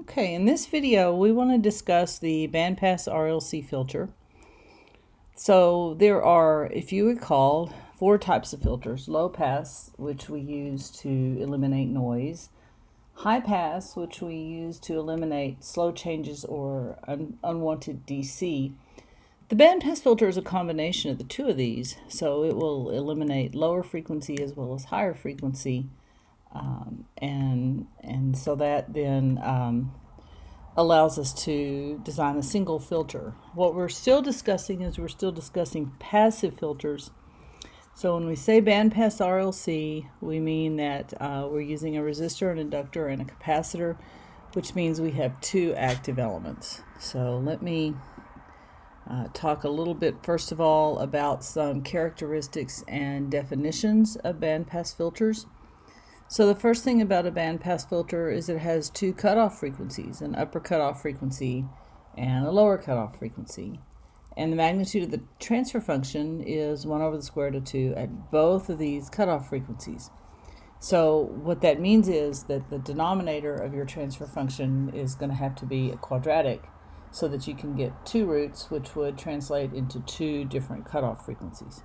Okay, in this video we want to discuss the bandpass RLC filter. So there are, if you recall, four types of filters. Low pass, which we use to eliminate noise. High pass, which we use to eliminate slow changes or unwanted DC. The bandpass filter is a combination of the two of these, so it will eliminate lower frequency as well as higher frequency. And so that then allows us to design a single filter. What we're still discussing is passive filters. So when we say bandpass RLC, we mean that we're using a resistor, an inductor, and a capacitor, which means we have two active elements. So let me talk a little bit, first of all, about some characteristics and definitions of bandpass filters. So the first thing about a bandpass filter is it has two cutoff frequencies, an upper cutoff frequency and a lower cutoff frequency. And the magnitude of the transfer function is 1 over the square root of 2 at both of these cutoff frequencies. So what that means is that the denominator of your transfer function is going to have to be a quadratic so that you can get two roots, which would translate into two different cutoff frequencies.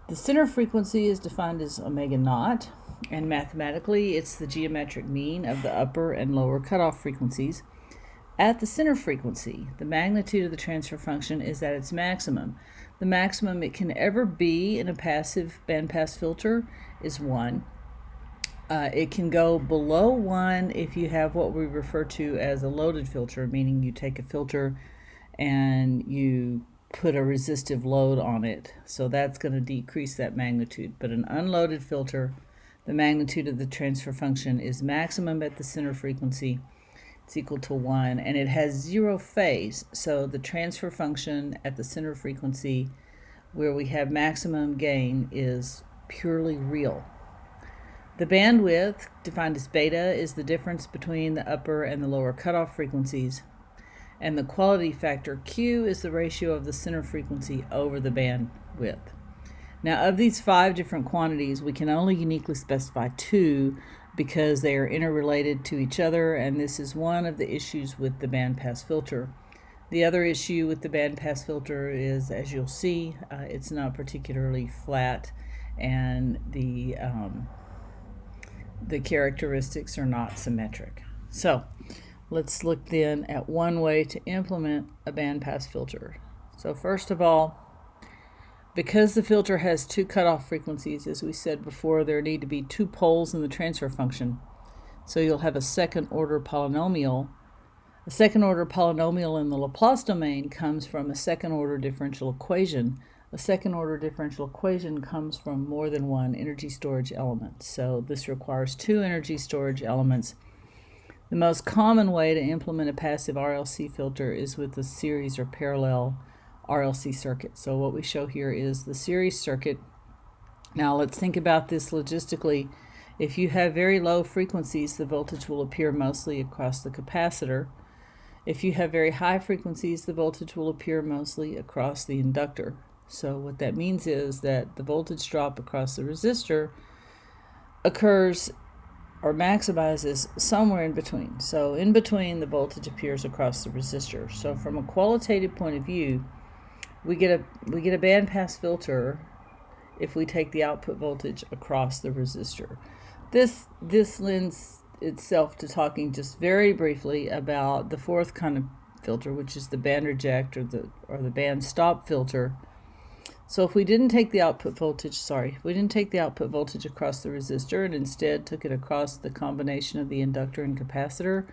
The center frequency is defined as omega naught, and mathematically it's the geometric mean of the upper and lower cutoff frequencies. At the center frequency, the magnitude of the transfer function is at its maximum. The maximum it can ever be in a passive bandpass filter is 1. It can go below 1 if you have what we refer to as a loaded filter, meaning you take a filter and you put a resistive load on it. So that's going to decrease that magnitude. But an unloaded filter, the magnitude of the transfer function is maximum at the center frequency. It's equal to 1, and it has 0 phase. So the transfer function at the center frequency, where we have maximum gain, is purely real. The bandwidth, defined as beta, is the difference between the upper and the lower cutoff frequencies. And the quality factor, Q, is the ratio of the center frequency over the bandwidth. Now, of these 5 different quantities, we can only uniquely specify 2 because they are interrelated to each other, and this is one of the issues with the bandpass filter. The other issue with the bandpass filter is, as you'll see, it's not particularly flat, and the characteristics are not symmetric. So let's look then at one way to implement a bandpass filter. So first of all, because the filter has two cutoff frequencies, as we said before, there need to be 2 poles in the transfer function. So you'll have a second order polynomial. A second order polynomial in the Laplace domain comes from a second order differential equation. A second order differential equation comes from more than one energy storage element. So this requires 2 energy storage elements. The most common way to implement a passive RLC filter is with a series or parallel RLC circuit. So what we show here is the series circuit. Now let's think about this logistically. If you have very low frequencies, the voltage will appear mostly across the capacitor. If you have very high frequencies, the voltage will appear mostly across the inductor. So what that means is that the voltage drop across the resistor occurs or maximizes somewhere in between. So in between, the voltage appears across the resistor. So from a qualitative point of view, we get a bandpass filter if we take the output voltage across the resistor. This lends itself to talking just very briefly about the fourth kind of filter, which is the band reject or the band stop filter. So if we didn't take the output voltage across the resistor and instead took it across the combination of the inductor and capacitor,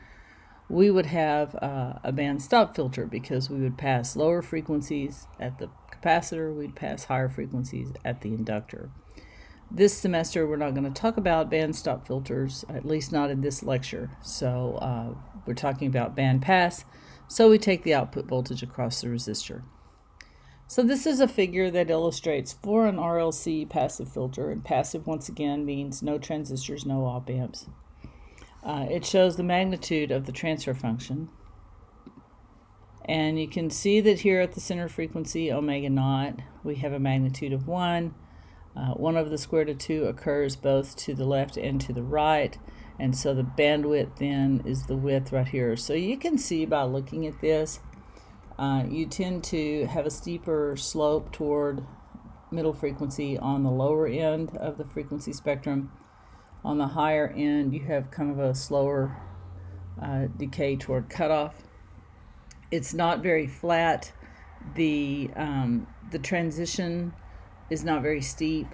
we would have a band stop filter because we would pass lower frequencies at the capacitor, we'd pass higher frequencies at the inductor. This semester we're not going to talk about band stop filters, at least not in this lecture. So we're talking about band pass, so we take the output voltage across the resistor. So this is a figure that illustrates for an RLC passive filter, and passive once again means no transistors, no op amps. It shows the magnitude of the transfer function. And you can see that here at the center frequency, omega naught, we have a magnitude of 1. 1 over the square root of 2 occurs both to the left and to the right. And so the bandwidth then is the width right here. So you can see by looking at this, you tend to have a steeper slope toward middle frequency on the lower end of the frequency spectrum. On the higher end, you have kind of a slower decay toward cutoff. It's not very flat. The transition is not very steep.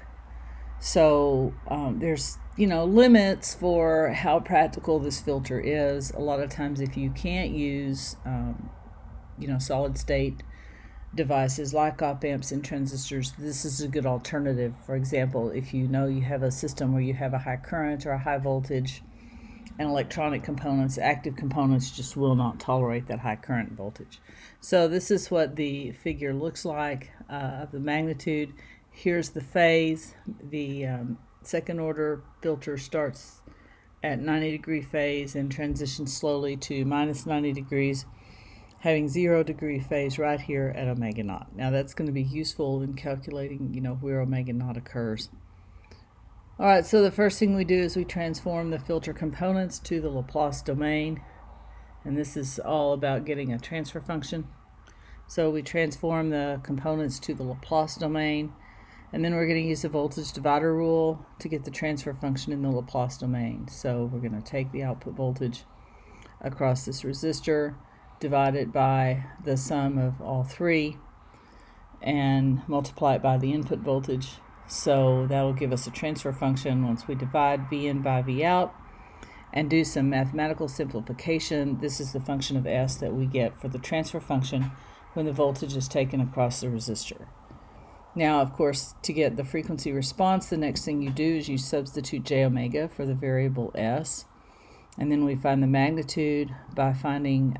So there's limits for how practical this filter is. A lot of times, if you can't use solid state devices like op amps and transistors, this is a good alternative. For example, if you have a system where you have a high current or a high voltage, and electronic components, active components, just will not tolerate that high current voltage. So this is what the figure looks like of the magnitude. Here's the phase. The second order filter starts at 90-degree phase and transitions slowly to minus 90 degrees, having 0-degree phase right here at omega naught. Now that's going to be useful in calculating where omega naught occurs. All right, so the first thing we do is we transform the filter components to the Laplace domain, and this is all about getting a transfer function. So we transform the components to the Laplace domain, and then we're going to use the voltage divider rule to get the transfer function in the Laplace domain. So we're going to take the output voltage across this resistor, divide it by the sum of all three, and multiply it by the input voltage. So that'll give us a transfer function once we divide V in by V out and do some mathematical simplification. This is the function of S that we get for the transfer function when the voltage is taken across the resistor. Now, of course, to get the frequency response, the next thing you do is you substitute j omega for the variable S, and then we find the magnitude by finding,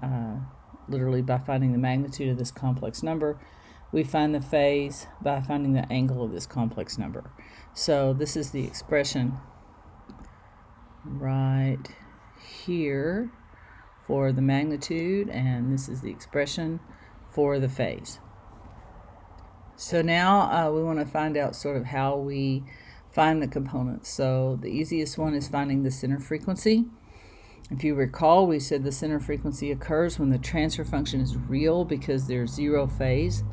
literally by finding the magnitude of this complex number. We find the phase by finding the angle of this complex number. So this is the expression right here for the magnitude, and this is the expression for the phase. So now we want to find out sort of how we find the components. So the easiest one is finding the center frequency. If you recall, we said the center frequency occurs when the transfer function is real because there's zero phase.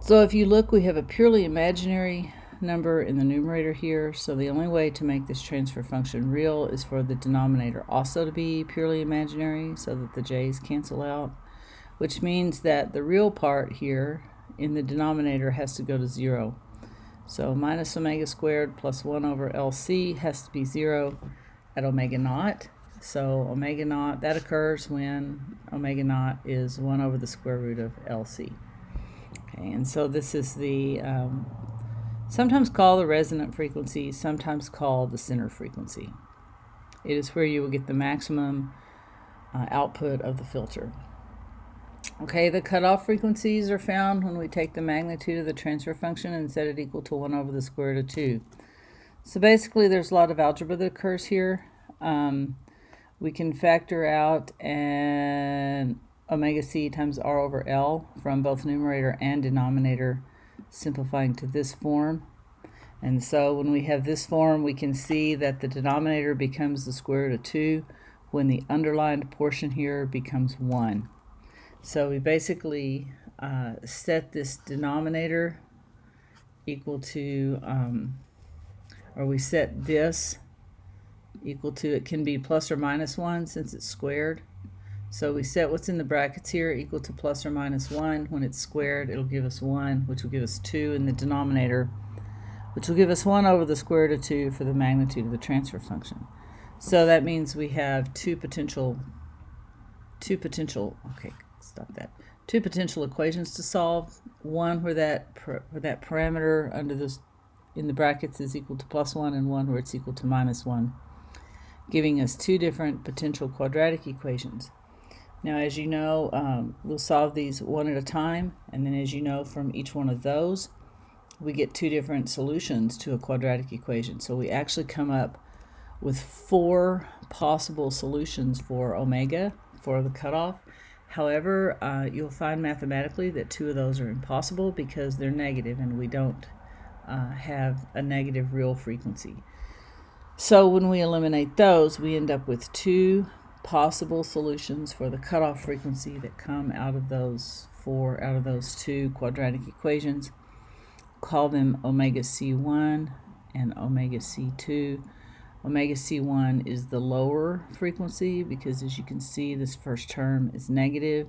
So if you look, we have a purely imaginary number in the numerator here. So the only way to make this transfer function real is for the denominator also to be purely imaginary so that the j's cancel out, which means that the real part here in the denominator has to go to 0. So minus omega squared plus 1 over LC has to be 0 at omega naught. So omega naught, that occurs when omega naught is 1 over the square root of LC. Okay, and so this is the sometimes called the resonant frequency, sometimes called the center frequency. It is where you will get the maximum output of the filter. Okay, the cutoff frequencies are found when we take the magnitude of the transfer function and set it equal to 1 over the square root of 2. So basically there's a lot of algebra that occurs here. We can factor out an omega c times r over L from both numerator and denominator, simplifying to this form. And so when we have this form, we can see that the denominator becomes the square root of 2 when the underlined portion here becomes 1. So we basically set this denominator equal to, or we set this equal to, it can be plus or minus 1 since it's squared. So we set what's in the brackets here equal to plus or minus 1. When it's squared, it'll give us 1, which will give us 2 in the denominator, which will give us 1 over the square root of 2 for the magnitude of the transfer function. So that means we have two potential equations to solve. One where that parameter under this in the brackets is equal to plus 1, and one where it's equal to minus 1, giving us two different potential quadratic equations. Now, as you know, we'll solve these one at a time, and then as you know from each one of those, we get two different solutions to a quadratic equation. So we actually come up with 4 possible solutions for omega, for the cutoff. However, you'll find mathematically that 2 of those are impossible because they're negative, and we don't have a negative real frequency. So when we eliminate those, we end up with two possible solutions for the cutoff frequency that come out of those two quadratic equations. Call them omega C1 and omega C2. Omega C1 is the lower frequency because, as you can see, this first term is negative.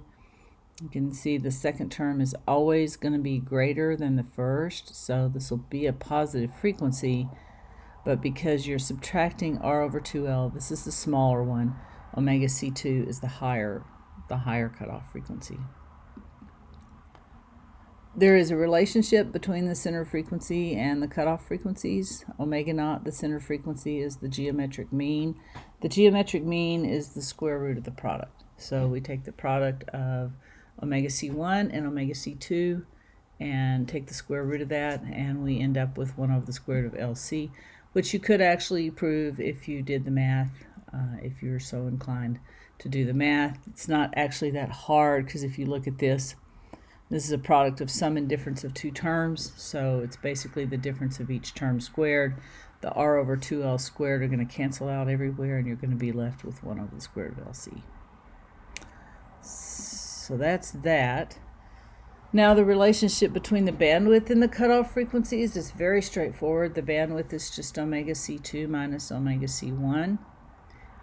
You can see the second term is always going to be greater than the first, so this will be a positive frequency. But because you're subtracting R over 2L, this is the smaller one. Omega C2 is the higher cutoff frequency. There is a relationship between the center frequency and the cutoff frequencies. Omega naught, the center frequency, is the geometric mean. The geometric mean is the square root of the product. So we take the product of omega C1 and omega C2 and take the square root of that, and we end up with 1 over the square root of LC, which you could actually prove if you did the math, if you're so inclined to do the math. It's not actually that hard, because if you look at this is a product of sum and difference of two terms, so it's basically the difference of each term squared. The R over 2L squared are going to cancel out everywhere, and you're going to be left with 1 over the square root of LC. So that's that. Now the relationship between the bandwidth and the cutoff frequencies is very straightforward. The bandwidth is just omega C2 minus omega C1.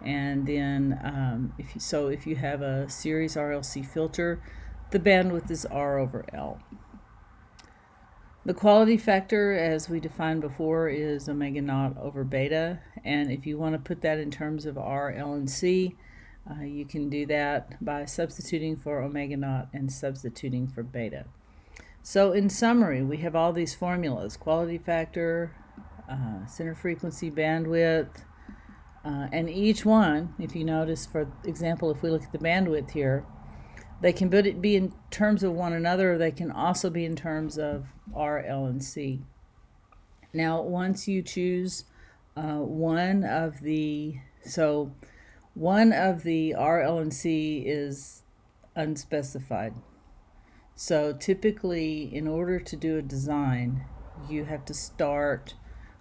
And then if you have a series RLC filter, the bandwidth is R over L. The quality factor, as we defined before, is omega naught over beta. And if you want to put that in terms of R, L, and C, you can do that by substituting for omega naught and substituting for beta. So in summary, we have all these formulas: quality factor, center frequency, bandwidth, and each one, if you notice, for example, if we look at the bandwidth here, they can be in terms of one another, or they can also be in terms of R, L, and C. Now, once you choose one of the R, L, and C is unspecified. So typically, in order to do a design, you have to start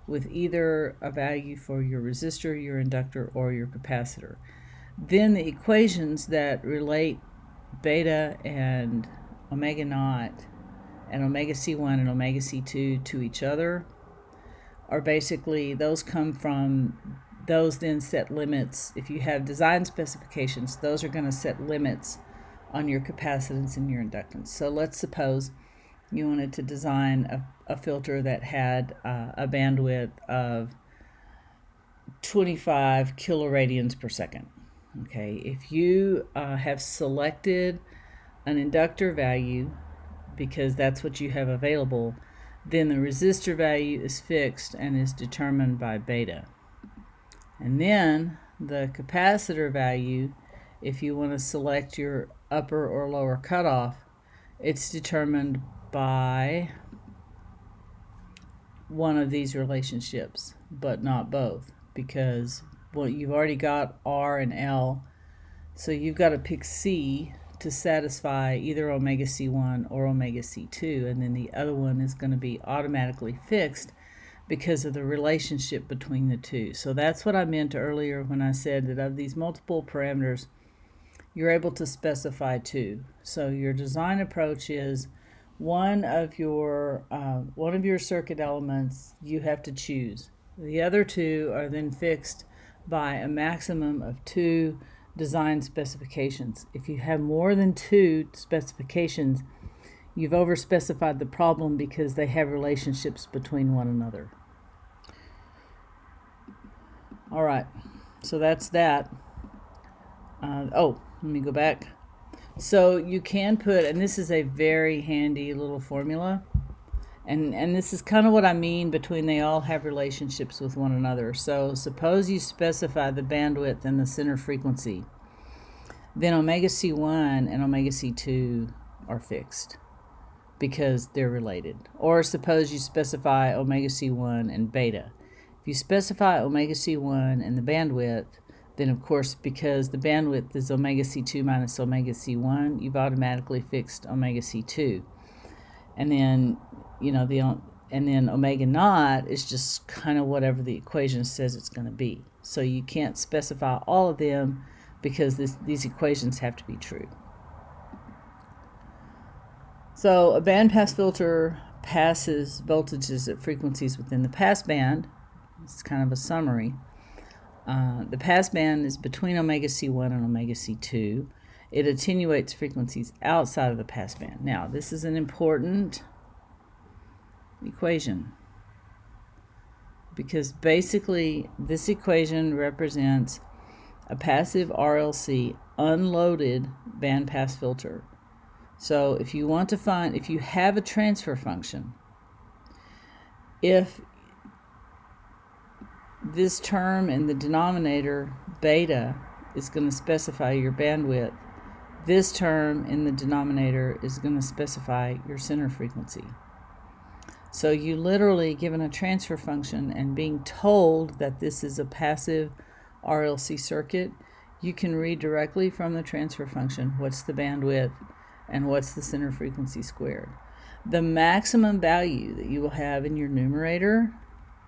with either a value for your resistor, your inductor, or your capacitor. Then the equations that relate beta and omega naught and omega C1 and omega C2 to each other are basically, those come from, those then set limits. If you have design specifications, those are going to set limits on your capacitance and your inductance. So let's suppose you wanted to design a filter that had a bandwidth of 25 kiloradians per second. Okay, if you have selected an inductor value because that's what you have available, then the resistor value is fixed and is determined by beta. And then the capacitor value, if you want to select your upper or lower cutoff, it's determined by one of these relationships, but not both, because you've already got R and L, so you've got to pick C to satisfy either omega C1 or omega C2, and then the other one is going to be automatically fixed because of the relationship between the two. So that's what I meant earlier when I said that of these multiple parameters, you're able to specify two. So your design approach is one of your circuit elements you have to choose. The other two are then fixed by a maximum of 2 design specifications. If you have more than 2 specifications, you've overspecified the problem because they have relationships between one another. All right, so that's that. Let me go back. So you can put, and this is a very handy little formula, and this is kind of what I mean between they all have relationships with one another. So suppose you specify the bandwidth and the center frequency, then omega C1 and omega C2 are fixed because they're related. Or suppose you specify omega C1 and beta. If you specify omega C1 and the bandwidth, then of course, because the bandwidth is omega C2 minus omega C1, you've automatically fixed omega C2. And then, And then omega naught is just kind of whatever the equation says it's going to be. So you can't specify all of them because these equations have to be true. So a bandpass filter passes voltages at frequencies within the pass band. It's kind of a summary. The pass band is between omega C1 and omega C2. It attenuates frequencies outside of the pass band. Now, this is an important equation because basically this equation represents a passive RLC unloaded bandpass filter. So if you want to find, if you have a transfer function, if this term in the denominator, beta, is going to specify your bandwidth, this term in the denominator is going to specify your center frequency. So you literally, given a transfer function and being told that this is a passive RLC circuit, you can read directly from the transfer function what's the bandwidth and what's the center frequency squared. The maximum value that you will have in your numerator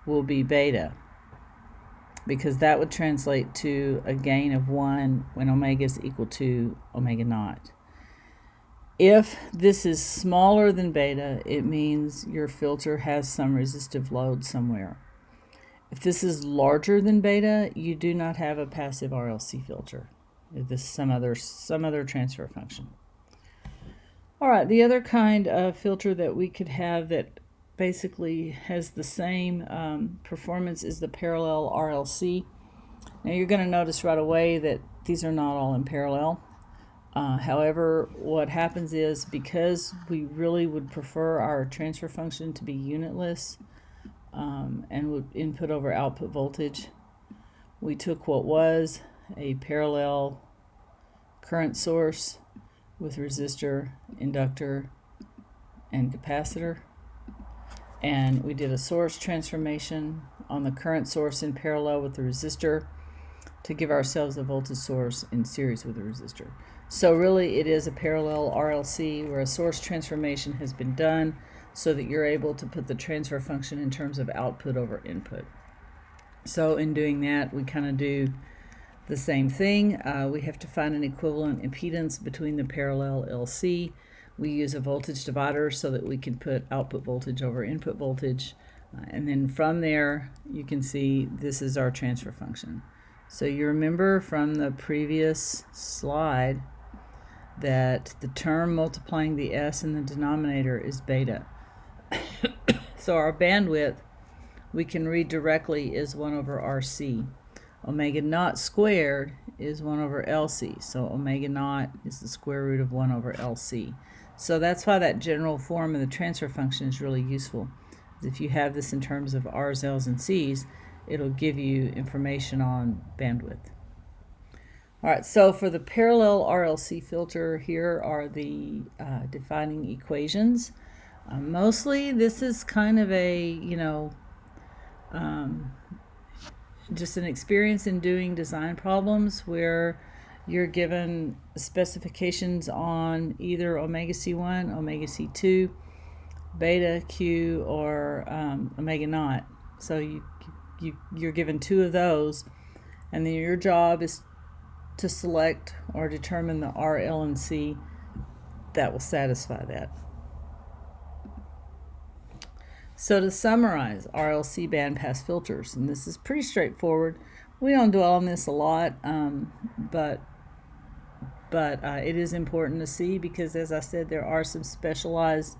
will be beta, because that would translate to a gain of 1 when omega is equal to omega naught. If this is smaller than beta, it means your filter has some resistive load somewhere. If this is larger than beta, you do not have a passive RLC filter. This is some other transfer function. All right, the other kind of filter that we could have that basically has the same performance is the parallel RLC. Now you're going to notice right away that these are not all in parallel. However, what happens is, because we really would prefer our transfer function to be unitless and would input over output voltage, we took what was a parallel current source with resistor, inductor, and capacitor, and we did a source transformation on the current source in parallel with the resistor to give ourselves a voltage source in series with the resistor. So really it is a parallel RLC where a source transformation has been done so that you're able to put the transfer function in terms of output over input. So in doing that, we kind of do the same thing. We have to find an equivalent impedance between the parallel LC. We use a voltage divider so that we can put output voltage over input voltage. And then from there, you can see this is our transfer function. So you remember from the previous slide that the term multiplying the S in the denominator is beta. So our bandwidth, we can read directly, is 1 over RC. Omega naught squared is 1 over LC. So omega naught is the square root of 1 over LC. So that's why that general form of the transfer function is really useful. If you have this in terms of R's, L's, and C's, it'll give you information on bandwidth. All right, so for the parallel RLC filter, here are the defining equations. Mostly this is kind of a, just an experience in doing design problems where you're given specifications on either omega C1, omega C2, beta, Q, or omega naught. So you're given 2 of those, and then your job is to select or determine the R, L, and C that will satisfy that. So to summarize RLC bandpass filters, and this is pretty straightforward. We don't dwell on this a lot, but it is important to see because, as I said, there are some specialized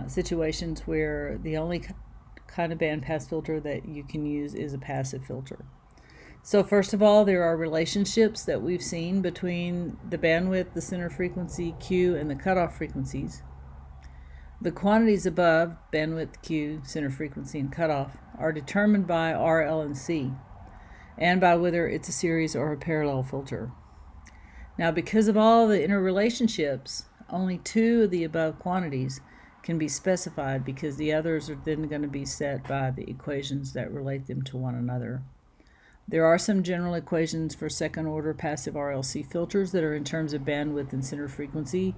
situations where the only kind of bandpass filter that you can use is a passive filter. So first of all, there are relationships that we've seen between the bandwidth, the center frequency, Q, and the cutoff frequencies. The quantities above, bandwidth, Q, center frequency, and cutoff, are determined by R, L, and C, and by whether it's a series or a parallel filter. Now, because of all the interrelationships, only 2 of the above quantities can be specified because the others are then going to be set by the equations that relate them to one another. There are some general equations for second-order passive RLC filters that are in terms of bandwidth and center frequency,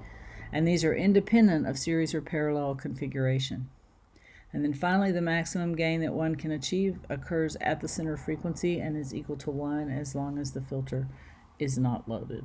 and these are independent of series or parallel configuration. And then finally, the maximum gain that one can achieve occurs at the center frequency and is equal to 1 as long as the filter is not loaded.